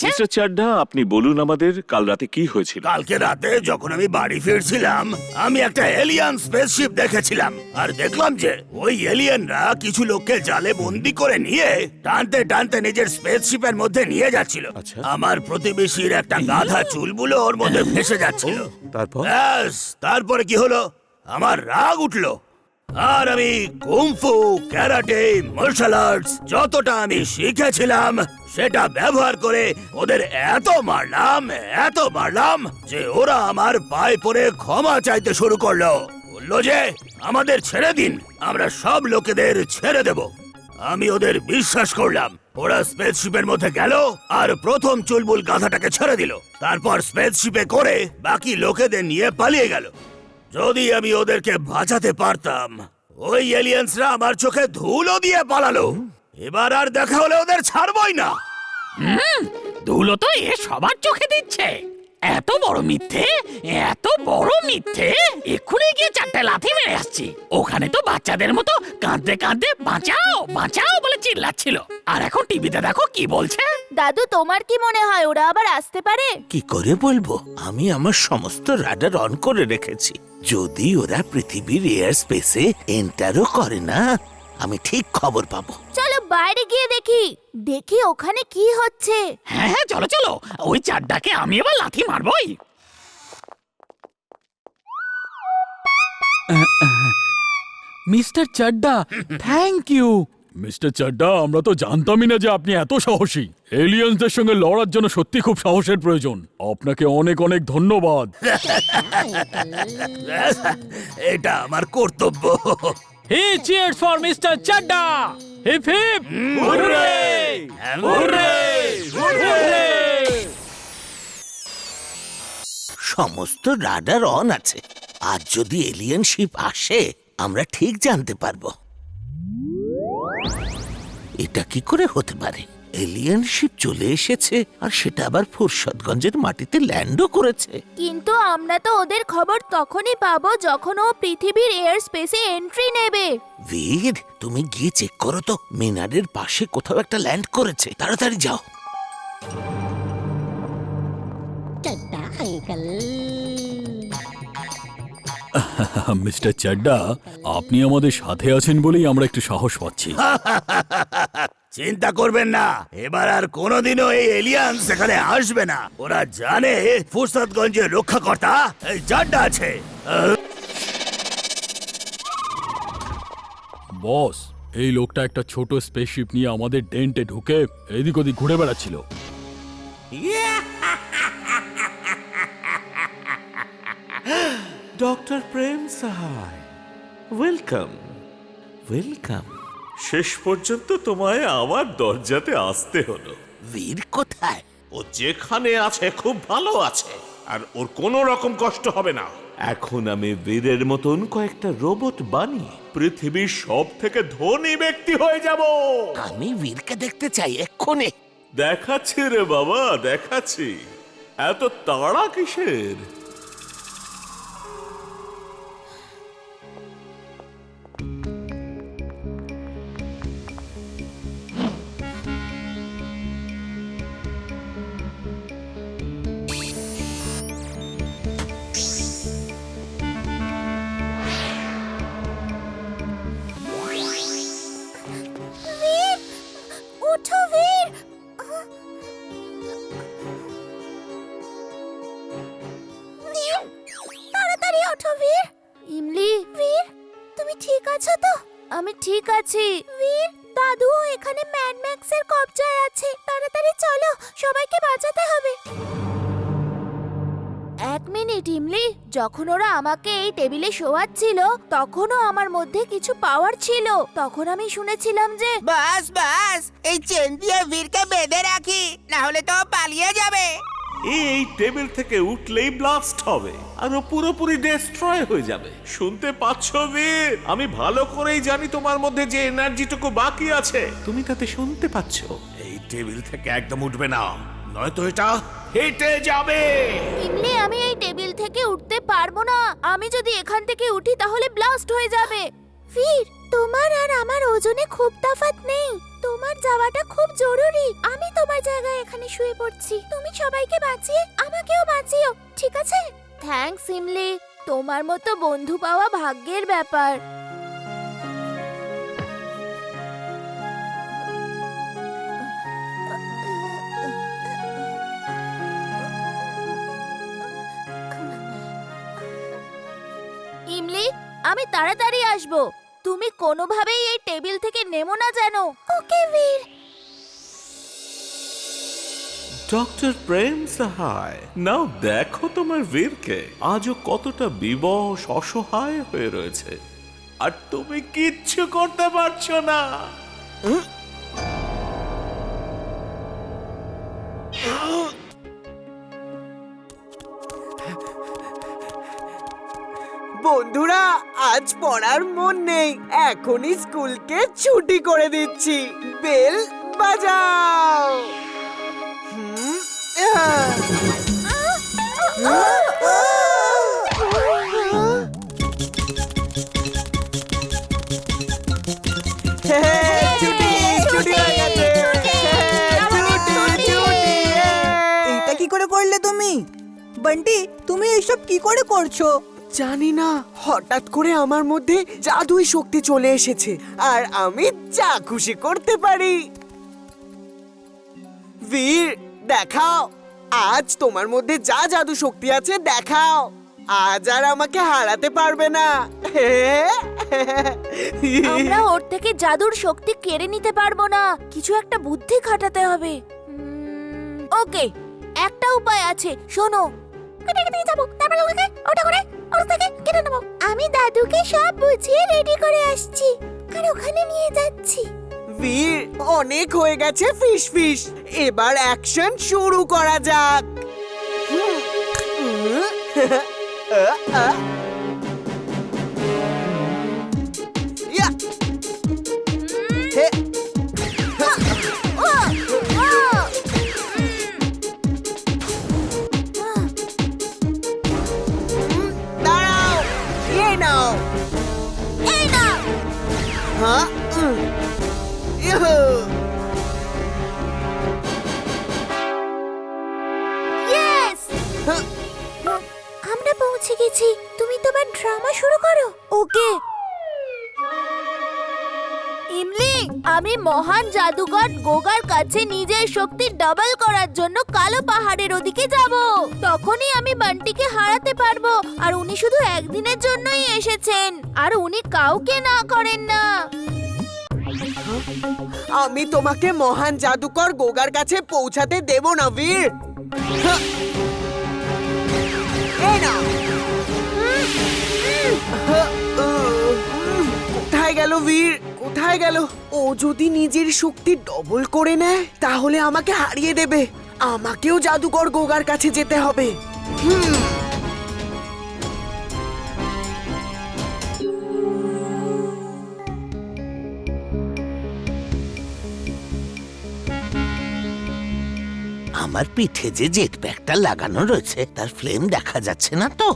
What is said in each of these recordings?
Mister Chadha, আপনি বলুন আমাদের কাল রাতে কি হয়েছিল। কালকে রাতে যখন আমি বাড়ি ফিরছিলাম আমি একটা এলিয়ান স্পেসশিপ দেখেছিলাম আর দেখলাম যে ওই এলিয়ানরা কিছু লোককে জালে বন্দি করে নিয়ে টানতে টানতে নিজের স্পেসশিপের মধ্যে নিয়ে যাচ্ছিল। আমার প্রতিবেশীর একটা গাধা চুলগুলো ওর মধ্যে ভেসে যাচ্ছিল। তারপর ব্যাস, তারপরে কি হলো, আমার রাগ উঠলো আর আমি কুংফু, ক্যারাটে, মার্শাল আর্টস যতটা আমি শিখেছিলাম সেটা ব্যবহার করে ওদের এত মারলাম যে ওরা আমার পায়ে পড়ে ক্ষমা চাইতে শুরু করলো। বললো যে আমাদের ছেড়ে দিন, আমরা সব লোকেদের ছেড়ে দেব। আমি ওদের বিশ্বাস করলাম। ওরা স্পেসশিপের মধ্যে গেল আর প্রথম চুলবুল গাধাটাকে ছেড়ে দিল। তারপর স্পেসশিপে করে বাকি লোকেদের নিয়ে পালিয়ে গেল। যদি আমি ওদেরকে বাঁচাতে পারতাম, ওই এলিয়েন্সরা আমার চোখে ধুলো দিয়ে পালালো। এবার আর দেখা হলে ওদের ছাড়বই না। ধুলো তো এ সবার চোখে দিচ্ছে। এত বড় মিথ্যে, এত বড় মিথ্যে। এক্ষুনি গিয়ে 4টে লাথি মেরে আসছি। ওখানে তো বাচ্চাদের মতো কাঁদতে কাঁদতে বাঁচাও বাঁচাও বলে চিল্লাচ্ছিল, আর এখন টিভিতে দেখো কি বলছে। দাদু, তোমার কি মনে হয় ওরা আবার আসতে পারে? কি করে বলবো, আমি আমার সমস্ত রাডার অন করে রেখেছি। যদি ওরা পৃথিবীর এয়ার স্পেসে এন্টারও করে না, আমি ঠিক খবর পাবো। চলো বাইরে গিয়ে দেখি ওখানে কি হচ্ছে। হ্যাঁ হ্যাঁ, চলো চলো, ওই চারটাকে আমি এবার লাথি মারবই। Mister Chadda, thank you. Mister Chadda, আমরা তো জানতামই না যে আপনি এত সাহসী। এলিয়েন্সদের সঙ্গে লড়ার জন্য সত্যি খুব সাহসের প্রয়োজন। আপনাকে অনেক অনেক ধন্যবাদ। এটা আমার কর্তব্য। হি cheers for mister Chadda. Hip hip hooray! Hooray! Hooray! সমস্ত রাডার অন আছে। আর যদি এলিয়েন শিপ আসে, আমরা ঠিক জানতে পারবো। এটা কি করে হতে পারে? এলিয়েন শিপ চলে এসেছে আর সেটা আবার ফুরসতগঞ্জের মাটিতে ল্যান্ডও করেছে। কিন্তু আমরা তো ওদের খবর তখনই পাবো যখন ও পৃথিবীর এয়ার স্পেসে এন্ট্রি নেবে। বীর, তুমি গিয়ে চেক করো তো, মিনারের পাশে কোথাও একটা ল্যান্ড করেছে। তাড়াতাড়ি যাও। মিস্টার চাড্ডা, আপনি আমাদের সাথে আছেন বলেই আমরা একটু সাহস পাচ্ছি। চিন্তা করবেন না, এবার আর কোনোদিনও এই এলিয়েন্স এখানে আসবে না। ওরা জানে ফুরসতগঞ্জের রক্ষাকর্তা এই চাড্ডা আছে। বস, এই লোকটা একটা ছোট স্পেসশিপ নিয়ে আমাদের ডেন্টে ঢুকে এদিক ওদিক ঘুরে বেড়াচ্ছিল। ডক্টর প্রেম সাহায়, ওয়েলকাম ওয়েলকাম। শেষ পর্যন্ত তোমায় আমার দরজাতে আসতে হলো। বীর কোথায়? ও যেখানে আছে খুব ভালো আছে, আর ওর কোনো রকম কষ্ট হবে না। এখন আমি বীরের মতন কয়েকটা রোবট বানিয়ে পৃথিবীর সব থেকে ধনী ব্যক্তি হয়ে যাব। আমি বীরকে দেখতে চাই এক্ষুনি। দেখাচ্ছি রে বাবা, দেখাচ্ছি। এত তাড়া কিসের? ওঠো বীর। তাড়াতাড়ি ওঠো বীর। ইমলি, বীর তুমি ঠিক আছো তো? আমি ঠিক আছি। বীর, দাদু এখানে ম্যাড ম্যাক্সের কবজায় আছে। তাড়াতাড়ি চলো, সবাইকে বাঁচাতে হবে। এক মিনিট ইমলি, যখন ওরা আমাকে এই টেবিলে শোয়াচ্ছিল তখনও আমার মধ্যে কিছু পাওয়ার ছিল। তখন আমি শুনেছিলাম যে বাস বাস, এই চেন দিয়ে বীরকে বেঁধে রাখি, না হলে তো পালিয়ে যাবে। এই টেবিল থেকে উঠলেই ব্লাস্ট হবে আর ও পুরোপুরি ডিস্ট্রয় হয়ে যাবে। শুনতে পাচ্ছ বীর? আমি ভালো করেই জানি তোমার মধ্যে যে এনার্জিটুকু বাকি আছে, তুমি তাতে শুনতে পাচ্ছ। এই টেবিল থেকে একদম উঠবে না, নয়তো এটা হেঁটে যাবে। ইমলি, আমি এই টেবিল থেকে উঠতে পারবো না। আমি যদি এখান থেকে উঠি তাহলে ব্লাস্ট হয়ে যাবে। বীর, তোমার আর আমার ওজনে খুব তফাৎ নেই। তোমার যাওয়াটা খুব জরুরি। আমি তোমার জায়গায় এখানে শুয়ে পড়ছি। তুমি সবাইকে বাঁচিয়ে আমাকেও বাঁচিও, ঠিক আছে? থ্যাঙ্কস ইমলি, তোমার মতো বন্ধু পাওয়া ভাগ্যের ব্যাপার। ইমলি, আমি তাড়াতাড়ি আসবো। তুমি কোনোভাবেই এই টেবিল থেকে নেমো না যেন। ওকে বীর। ডক্টর প্রেম সাহায়, নাও দেখো তোমার বীরকে আজও কতটা বিবশ অসহায় হয়ে রয়েছে, আর তুমি কিচ্ছু করতে পারছো না। বন্ধুরা, আজ পড়ার মন নেই, এখনই স্কুলকে ছুটি করে দিচ্ছি। বেল বাজাও। এইটা কি করে করলে তুমি? বান্টি, তুমি এইসব কি করে করছো? জানি না, হঠাৎ করে আমার মধ্যে জাদুই শক্তি চলে এসেছে আর আমি যা খুশি করতে পারি। বীর, দেখাও আজ তোমার মধ্যে যা জাদু শক্তি আছে, দেখাও। আজ আর আমাকে হারাতে পারবে না। আমরা ওর থেকে জাদুর শক্তি কেড়ে নিতে পারবো না, কিছু একটা বুদ্ধি খাটাতে হবে। ওকে, একটা উপায় আছে, শোনো। আমি দাদুকে সব বুঝিয়ে রেডি করে আসছি আর ওখানে নিয়ে যাচ্ছি। বীর, অনেক হয়ে গেছে ফিশ ফিশ, এবার অ্যাকশন শুরু করা যাক। ইয়া! হে! দাঁড়াও, এই নাও। এই না, হ্যাঁ? ইহু! ইয়েস! হ্যাঁ, আমরা পৌঁছে গেছি। তুমি তোমার ড্রামা শুরু করো। ওকে ইমলি, আমি মহান জাদুকর গোগার কাছে নিজের শক্তি ডাবল করার জন্য কালো পাহাড়ের ওদিকে যাব। তখনই আমি বান্টিকে হারাতে পারবো। আর উনি শুধু একদিনের জন্যই এসেছেন, আর উনি কাউকে না করেন না। আমি তোমাকে মহান জাদুকর গোগার কাছে পৌঁছাতে দেব না, বীর। হ্যাঁ। এই নাও। কোথায় গেল বীর, কোথায় গেল? ও যদি নিজের শক্তি ডবল করে নেয় তাহলে আমাকে হারিয়ে দেবে। আমাকেও জাদুকর গোগার কাছে যেতে হবে। আমার পিঠে যে জেট প্যাকটা লাগানো রয়েছে তার ফ্লেম দেখা যাচ্ছে না তো?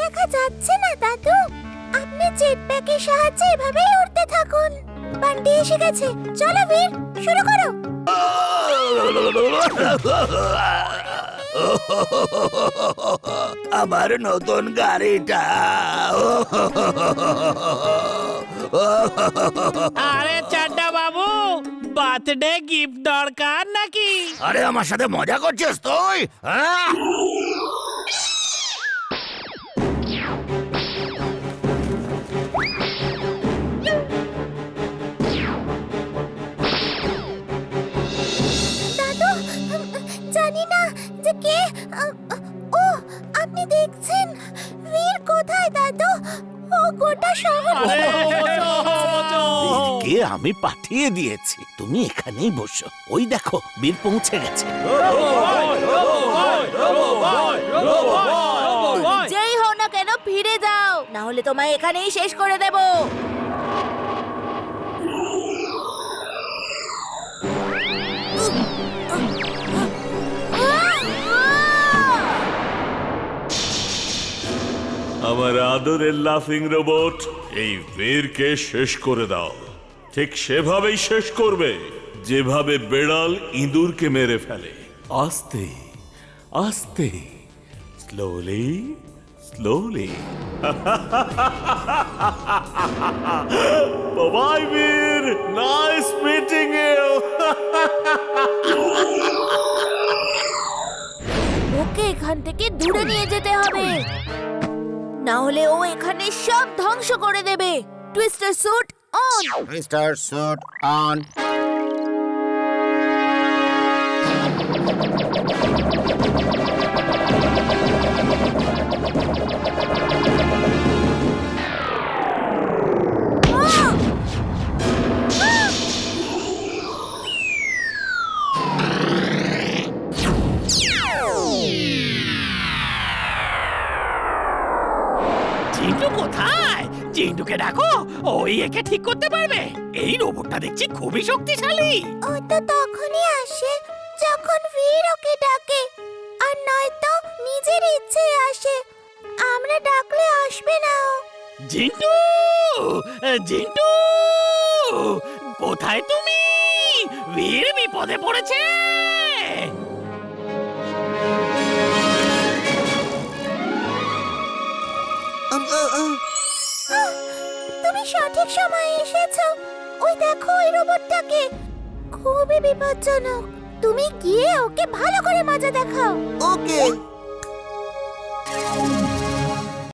দেখা যাচ্ছে না দাদু। আপনি জেট প্যাকের সাহায্যে এভাবেই উড়তে থাকুন। বান্টি এসে গেছে, চলো বীর, শুরু করো। আমার নতুন গাড়িটা। আরে চাড্ডা বাবু, বার্থডে গিফট দরকার নাকি? আরে আমার সাথে মজা করছিস তুই? হ্যাঁ? দাদু, জানি না যে কে। ও, আপনি দেখছেন বীর কোথায় দাদু? ও গোটা শহর। বীরকে আমি পাঠিয়ে দিয়েছি, তুমি এখানেই বসো। ওই দেখো, বীর পৌঁছে গেছে। যেই হও না কেন, ফিরে যাও, না হলে তোমায় এখানেই শেষ করে দেব। আমার আদরের লাফিং রোবট, এই বীরকে শেষ করে দাও। ঠিক সেভাবেই শেষ করবে। যেভাবে বেড়াল ইঁদুরকে মেরে ফেলে, আস্তে আস্তে, স্লোলি স্লোলি। বাই বীর, নাইস মিটিং ইউ। ওকে এখান থেকে দূরে নিয়ে যেতে হবে, না হলে ও এখানে সব ধ্বংস করে দেবে। Twister suit on. Mister suit on. Chintu কোথায়? চিন্টুকে ডাকো, ওই একে ঠিক করতে পারবে। এই রোবটটা দেখছি খুবই শক্তিশালী। ও তো তখনই আসে যখন বীর ওকে ডাকে, আর নয়তো নিজের ইচ্ছে আসে। আমরা ডাকলে আসবে না ও। জিন্টু, জিন্টু, কোথায় তুমি? বীর বিপদে পড়েছে। তুমি সঠিক সময়ে এসেছো। ওই দেখো ওই রোবটটাকে, খুবই বিপজ্জনক। তুমি গিয়ে ওকে ভালো করে মজা দেখাও। ওকে।